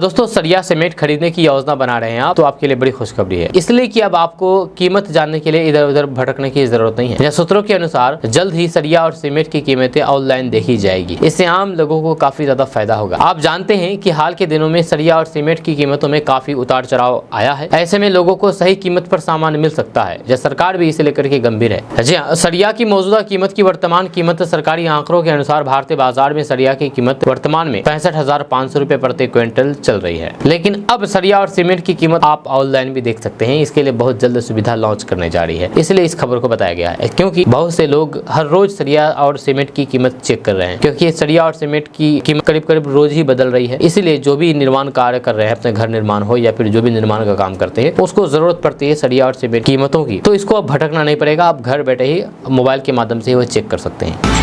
दोस्तों, सरिया सीमेंट खरीदने की योजना बना रहे हैं आप, तो आपके लिए बड़ी खुशखबरी है, इसलिए कि अब आपको कीमत जानने के लिए इधर उधर भटकने की जरूरत नहीं है। सूत्रों के अनुसार जल्द ही सरिया और सीमेंट की कीमतें ऑनलाइन देखी जाएगी। इससे आम लोगों को काफी ज्यादा फायदा होगा। आप जानते हैं कि हाल के दिनों में सरिया और सीमेंट की कीमतों में काफी उतार चढ़ाव आया है। ऐसे में लोगों को सही कीमत पर सामान मिल सकता है। जब सरकार भी इसे लेकर के गंभीर है। जी हाँ, सरिया की मौजूदा कीमत की वर्तमान कीमत सरकारी आंकड़ों के अनुसार भारतीय बाजार में सरिया की कीमत वर्तमान में 65,500 रुपए प्रति क्विंटल चल रही है। लेकिन अब सरिया और सीमेंट की कीमत आप ऑनलाइन भी देख सकते हैं। इसके लिए बहुत जल्द सुविधा लॉन्च करने जा रही है, इसलिए इस खबर को बताया गया है, क्योंकि बहुत से लोग हर रोज सरिया और सीमेंट की कीमत चेक कर रहे हैं, क्योंकि सरिया और सीमेंट की कीमत करीब करीब रोज ही बदल रही है। इसीलिए जो भी निर्माण कार्य कर रहे हैं, अपने घर निर्माण हो या फिर जो भी निर्माण का काम करते हैं, उसको जरूरत पड़ती है सरिया और सीमेंट कीमतों की, तो इसको अब भटकना नहीं पड़ेगा। आप घर बैठे ही मोबाइल के माध्यम से वो चेक कर सकते हैं।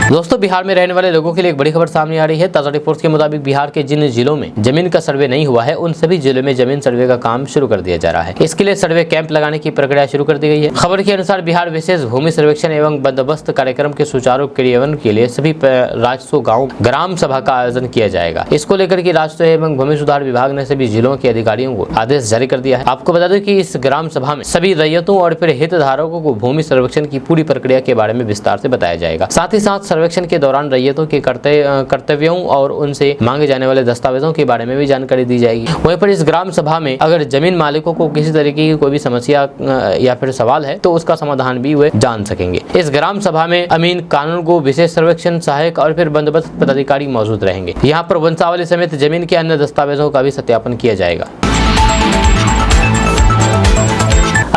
दोस्तों, बिहार में रहने वाले लोगों के लिए एक बड़ी खबर सामने आ रही है। ताजा रिपोर्ट्स के मुताबिक बिहार के जिन जिलों में जमीन का सर्वे नहीं हुआ है, उन सभी जिलों में जमीन सर्वे का काम शुरू कर दिया जा रहा है। इसके लिए सर्वे कैंप लगाने की प्रक्रिया शुरू कर दी गई है। खबर के अनुसार बिहार विशेष भूमि सर्वेक्षण एवं बंदोबस्त कार्यक्रम के सुचारू क्रियान्वयन के लिए सभी राजस्व गाँव ग्राम सभा का आयोजन किया जाएगा। इसको लेकर के राजस्व एवं भूमि सुधार विभाग ने सभी जिलों के अधिकारियों को आदेश जारी कर दिया है। आपको बता दें कि इस ग्राम सभा में सभी रैयतों और फिर हितधारकों को भूमि सर्वेक्षण की पूरी प्रक्रिया के बारे में विस्तार से बताया जाएगा। साथ ही साथ सर्वेक्षण के दौरान रैयतों के कर्तव्यों और उनसे मांगे जाने वाले दस्तावेजों के बारे में भी जानकारी दी जाएगी। वहीं पर इस ग्राम सभा में अगर जमीन मालिकों को किसी तरीके की कोई भी समस्या या फिर सवाल है तो उसका समाधान भी वे जान सकेंगे। इस ग्राम सभा में अमीन, कानूनगो, विशेष सर्वेक्षण सहायक और फिर बंदोबस्त पदाधिकारी मौजूद रहेंगे। यहाँ पर वंशावली समेत जमीन के अन्य दस्तावेजों का भी सत्यापन किया जाएगा।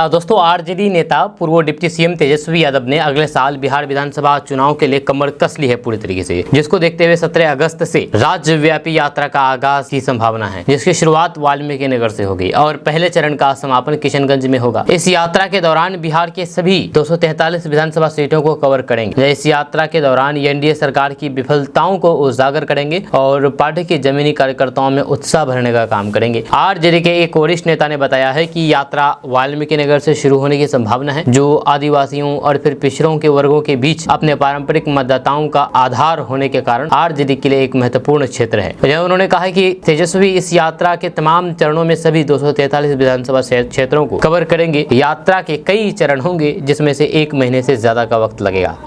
दोस्तों, आरजेडी नेता पूर्व डिप्टी सीएम तेजस्वी यादव ने अगले साल बिहार विधानसभा चुनाव के लिए कमर कस ली है पूरी तरीके से, जिसको देखते हुए 17 अगस्त से राज्यव्यापी यात्रा का आगाज की संभावना है, जिसकी शुरुआत वाल्मीकि नगर से होगी और पहले चरण का समापन किशनगंज में होगा। इस यात्रा के दौरान बिहार के सभी 243 विधानसभा सीटों को कवर करेंगे। इस यात्रा के दौरान एनडीए सरकार की विफलताओं को उजागर करेंगे और पार्टी के जमीनी कार्यकर्ताओं में उत्साह भरने का काम करेंगे। आरजेडी के एक वरिष्ठ नेता ने बताया है कि यात्रा वाल्मीकि नगर से शुरू होने की संभावना है, जो आदिवासियों और फिर पिछड़ों के वर्गों के बीच अपने पारंपरिक मतदाताओं का आधार होने के कारण आरजेडी के लिए एक महत्वपूर्ण क्षेत्र है। उन्होंने कहा कि तेजस्वी इस यात्रा के तमाम चरणों में सभी 243 विधानसभा क्षेत्रों को कवर करेंगे। यात्रा के कई चरण होंगे, जिसमें से 1 महीने से ज्यादा का वक्त लगेगा।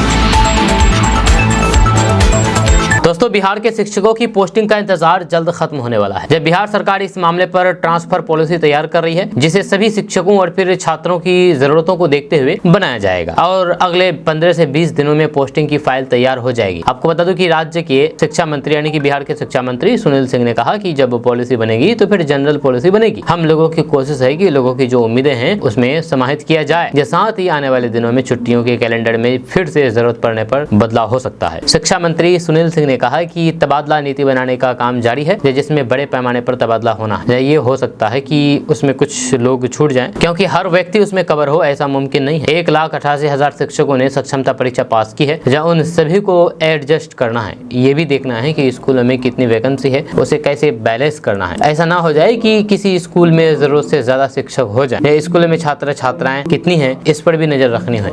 दोस्तों, बिहार के शिक्षकों की पोस्टिंग का इंतजार जल्द खत्म होने वाला है। जब बिहार सरकार इस मामले पर ट्रांसफर पॉलिसी तैयार कर रही है, जिसे सभी शिक्षकों और फिर छात्रों की जरूरतों को देखते हुए बनाया जाएगा और अगले 15 से 20 दिनों में पोस्टिंग की फाइल तैयार हो जाएगी। आपको बता दूं कि राज्य के शिक्षा मंत्री यानी कि बिहार के शिक्षा मंत्री सुनील सिंह ने कहा कि जब पॉलिसी बनेगी तो फिर जनरल पॉलिसी बनेगी। हम लोगों की कोशिश है कि लोगों की जो उम्मीदें हैं उसमें समाहित किया जाए। साथ ही आने वाले दिनों में छुट्टियों के कैलेंडर में फिर से जरूरत पड़ने पर बदलाव हो सकता है। शिक्षा मंत्री सुनील सिंह ने कहा कि तबादला नीति बनाने का काम जारी है, जिसमें बड़े पैमाने पर तबादला होना है। ये हो सकता है कि उसमें कुछ लोग छूट जाएं, क्योंकि हर व्यक्ति उसमें कवर हो ऐसा मुमकिन नहीं है। 1,88,000 शिक्षकों ने सक्षमता परीक्षा पास की है, जहाँ उन सभी को एडजस्ट करना है। ये भी देखना है कि स्कूलों में कितनी वैकेंसी है, उसे कैसे बैलेंस करना है। ऐसा ना हो जाए कि किसी स्कूल में जरूरत से ज्यादा शिक्षक हो जाए। स्कूल में छात्र छात्राएं कितनी है, इस पर भी नजर रखनी है।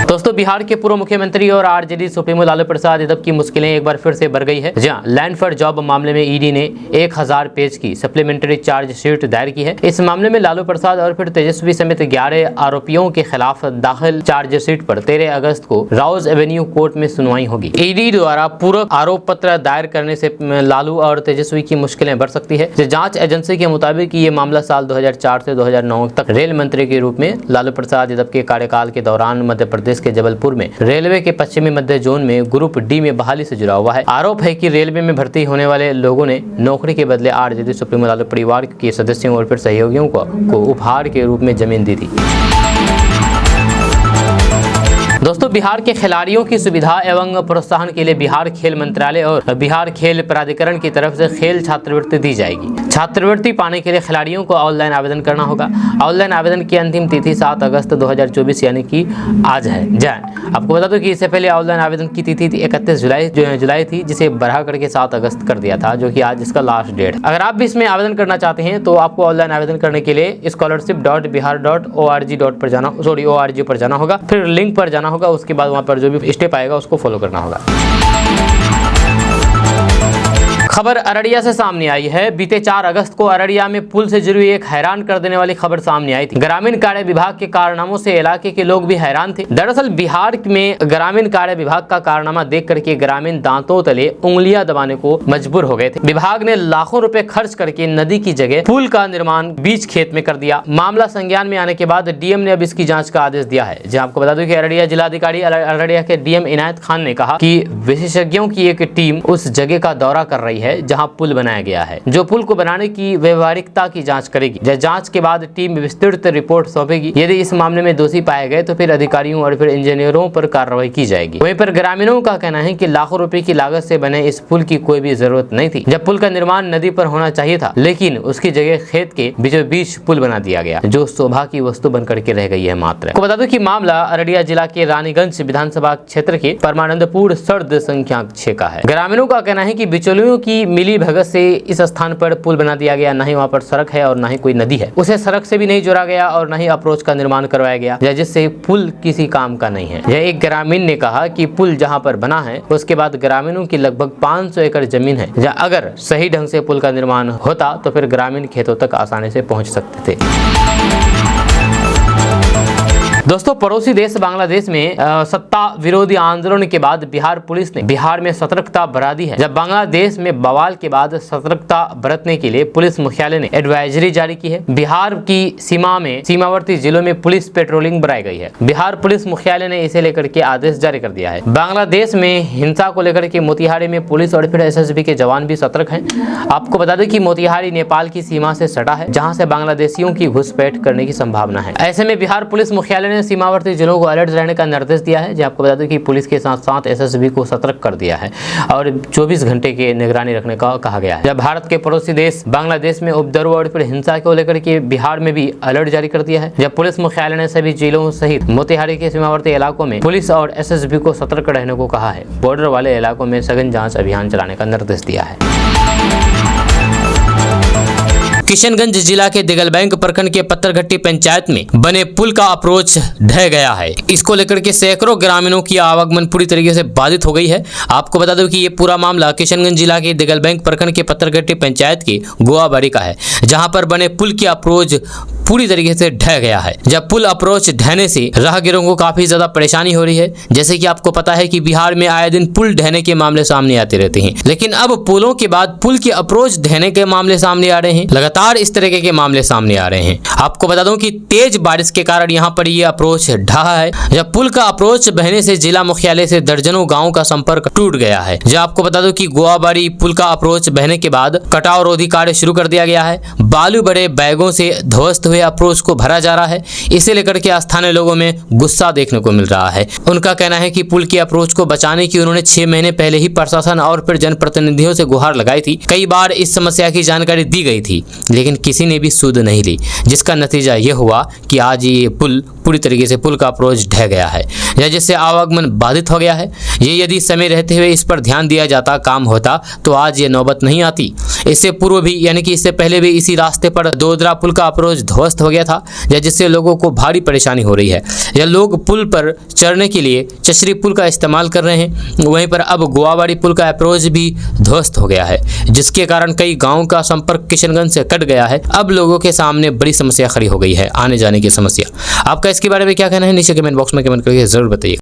दोस्तों, बिहार के पूर्व मुख्यमंत्री और आरजेडी सुप्रीमो लालू प्रसाद यादव की मुश्किलें एक बार फिर से बढ़ गई है, जहां लैंड फॉर जॉब मामले में ईडी ने 1000 पेज की सप्लीमेंट्री चार्जशीट दायर की है। इस मामले में लालू प्रसाद और फिर तेजस्वी समेत 11 आरोपियों के खिलाफ दाखिल चार्जशीट पर 13 अगस्त को राउज एवेन्यू कोर्ट में सुनवाई होगी। ईडी द्वारा पूरक आरोप पत्र दायर करने से लालू और तेजस्वी की मुश्किलें बढ़ सकती है। जांच एजेंसी के मुताबिक ये मामला साल 2004 से 2009 तक रेल मंत्री के रूप में लालू प्रसाद यादव के कार्यकाल के दौरान मध्य प्रदेश के जबलपुर में रेलवे के पश्चिमी मध्य जोन में ग्रुप डी में बहाली से जुड़ा हुआ है। आरोप है कि रेलवे में भर्ती होने वाले लोगों ने नौकरी के बदले आरजेडी सुप्रीमो लालू परिवार के सदस्यों और फिर सहयोगियों को उपहार के रूप में जमीन दी थी। दोस्तों, बिहार के खिलाड़ियों की सुविधा एवं प्रोत्साहन के लिए बिहार खेल मंत्रालय और बिहार खेल प्राधिकरण की तरफ से खेल छात्रवृत्ति दी जाएगी। छात्रवृत्ति पाने के लिए खिलाड़ियों को ऑनलाइन आवेदन करना होगा। ऑनलाइन आवेदन की अंतिम तिथि 7 अगस्त 2024 यानी कि आज है। आपको बता दो कि इससे पहले ऑनलाइन आवेदन की तिथि 31 जुलाई थी, जिसे बढ़ा करके 7 अगस्त कर दिया था, जो कि आज इसका लास्ट डेट। अगर आप भी इसमें आवेदन करना चाहते हैं तो आपको ऑनलाइन आवेदन करने के लिए scholarship.bihar.org पर जाना होगा, फिर लिंक पर जाना होगा, उसके बाद वहां पर जो भी स्टेप आएगा उसको फॉलो करना होगा। खबर अररिया से सामने आई है। बीते 4 अगस्त को अररिया में पुल से जुड़ी एक हैरान कर देने वाली खबर सामने आई थी। ग्रामीण कार्य विभाग के कारनामों से इलाके के लोग भी हैरान थे। दरअसल बिहार में ग्रामीण कार्य विभाग का कारनामा देख करके ग्रामीण दांतों तले उंगलियां दबाने को मजबूर हो गए थे। विभाग ने लाखों रुपए खर्च करके नदी की जगह पुल का निर्माण बीच खेत में कर दिया। मामला संज्ञान में आने के बाद डीएम ने अब इसकी जाँच का आदेश दिया है। जहाँ आपको बता दूं कि अररिया जिलाधिकारी अररिया के डीएम इनायत खान ने कहा कि विशेषज्ञों की एक टीम उस जगह का दौरा कर रही है है जहां पुल बनाया गया है, जो पुल को बनाने की व्यवहारिकता की जांच करेगी। जांच के बाद टीम विस्तृत रिपोर्ट सौंपेगी। यदि इस मामले में दोषी पाए गए तो फिर अधिकारियों और फिर इंजीनियरों पर कार्रवाई की जाएगी। वहीं पर ग्रामीणों का कहना है कि लाखों रुपए की लागत से बने इस पुल की कोई भी जरूरत नहीं थी। जब पुल का निर्माण नदी पर होना चाहिए था, लेकिन उसकी जगह खेत के बीचों बीच पुल बना दिया गया, जो शोभा की वस्तु बनकर के रह गई है मात्र। आपको बता दूं कि मामला अररिया जिला के रानीगंज विधानसभा क्षेत्र के परमानंदपुर सर्द संख्या 6 का है। ग्रामीणों का कहना है कि बिचौलियों की मिली भगत से इस स्थान पर पुल बना दिया गया। न ही वहाँ पर सड़क है और न ही कोई नदी है, उसे सड़क से भी नहीं जोड़ा गया और न ही अप्रोच का निर्माण करवाया गया, जिससे पुल किसी काम का नहीं है। यह एक ग्रामीण ने कहा कि पुल जहाँ पर बना है उसके बाद ग्रामीणों की लगभग 500 एकड़ जमीन है, जहाँ अगर सही ढंग से पुल का निर्माण होता तो फिर ग्रामीण खेतों तक आसानी से पहुंच सकते थे। दोस्तों, पड़ोसी देश बांग्लादेश में सत्ता विरोधी आंदोलन के बाद बिहार पुलिस ने बिहार में सतर्कता बढ़ा दी है। जब बांग्लादेश में बवाल के बाद सतर्कता बरतने के लिए पुलिस मुख्यालय ने एडवाइजरी जारी की है। बिहार की सीमा में सीमावर्ती जिलों में पुलिस पेट्रोलिंग बढ़ाई गई है। बिहार पुलिस मुख्यालय ने इसे लेकर के आदेश जारी कर दिया है। बांग्लादेश में हिंसा को लेकर के मोतिहारी में पुलिस और फिर SSB के जवान भी सतर्क हैं। आपको बता दें कि मोतिहारी नेपाल की सीमा से सटा है, जहाँ से बांग्लादेशियों की घुसपैठ करने की संभावना है। ऐसे में बिहार पुलिस मुख्यालय ने सीमावर्ती जिलों को अलर्ट रहने का निर्देश दिया है। जो आपको बता दूं कि पुलिस के साथ साथ SSB को सतर्क कर दिया है और 24 घंटे की निगरानी रखने का कहा गया है। जब भारत के पड़ोसी देश बांग्लादेश में उपद्रव और फिर हिंसा को लेकर के बिहार में भी अलर्ट जारी कर दिया है। जब पुलिस मुख्यालय ने सभी जिलों सहित मोतिहारी के सीमावर्ती इलाकों में पुलिस और SSB को सतर्क रहने को कहा है। बॉर्डर वाले इलाकों में सघन जाँच अभियान चलाने का निर्देश दिया है। किशनगंज जिला के दिगलबैंक प्रखंड के पत्थरघट्टी पंचायत में बने पुल का अप्रोच ढह गया है। इसको लेकर के सैकड़ों ग्रामीणों की आवागमन पूरी तरीके से बाधित हो गई है। आपको बता दूं कि ये पूरा मामला किशनगंज जिला के दिगलबैंक प्रखंड के पत्थरघट्टी पंचायत की गोवाबाड़ी का है, जहां पर बने पुल की अप्रोच पूरी तरीके से ढह गया है। जब पुल अप्रोच ढहने से राहगीरों को काफी ज्यादा परेशानी हो रही है। जैसे कि आपको पता है कि बिहार में आए दिन पुल ढहने के मामले सामने आते रहते हैं, लेकिन अब पुलों के बाद पुल की अप्रोच ढहने के मामले सामने आ रहे हैं। लगातार इस तरीके के मामले सामने आ रहे हैं। आपको बता दूं कि तेज बारिश के कारण यहाँ पर ये अप्रोच ढहा है। जब पुल का अप्रोच बहने से जिला मुख्यालय से दर्जनों गाँव का संपर्क टूट गया है। जब आपको बता दूं कि गोवाबाड़ी पुल का अप्रोच बहने के बाद कटाव रोधी कार्य शुरू कर दिया गया है। बालू बड़े बैगों से ध्वस्त हुए अप्रोच को भरा जा रहा है। इसे लेकर के स्थानीय लोगों में गुस्सा देखने को मिल रहा है। उनका कहना है कि पुल की अप्रोच को बचाने की उन्होंने 6 महीने पहले ही प्रशासन और फिर जनप्रतिनिधियों से गुहार लगाई थी। कई बार इस समस्या की जानकारी दी गई थी, लेकिन किसी ने भी सुध नहीं ली, जिसका नतीजा यह हुआ कि आज ये पुल पूरी तरीके से पुल का अप्रोच ढह गया है, जिससे आवागमन बाधित हो गया है। ये यदि समय रहते हुए इस पर ध्यान दिया जाता, काम होता, तो आज ये नौबत नहीं आती। इससे पूर्व भी यानी कि इससे पहले भी इसी रास्ते पर दोदरा पुल का अप्रोच ध्वस्त हो गया था, जिससे लोगों को भारी परेशानी हो रही है। यह लोग पुल पर चढ़ने के लिए चचरी पुल का इस्तेमाल कर रहे हैं। वहीं पर अब गोवाबाड़ी पुल का अप्रोच भी ध्वस्त हो गया है, जिसके कारण कई गाँव का संपर्क किशनगंज से कट गया है। अब लोगों के सामने बड़ी समस्या खड़ी हो गई है, आने जाने की समस्या। आपका इसके बारे में क्या कहना है? नीचे कमेंट बॉक्स में कमेंट करके जरूर बताइए।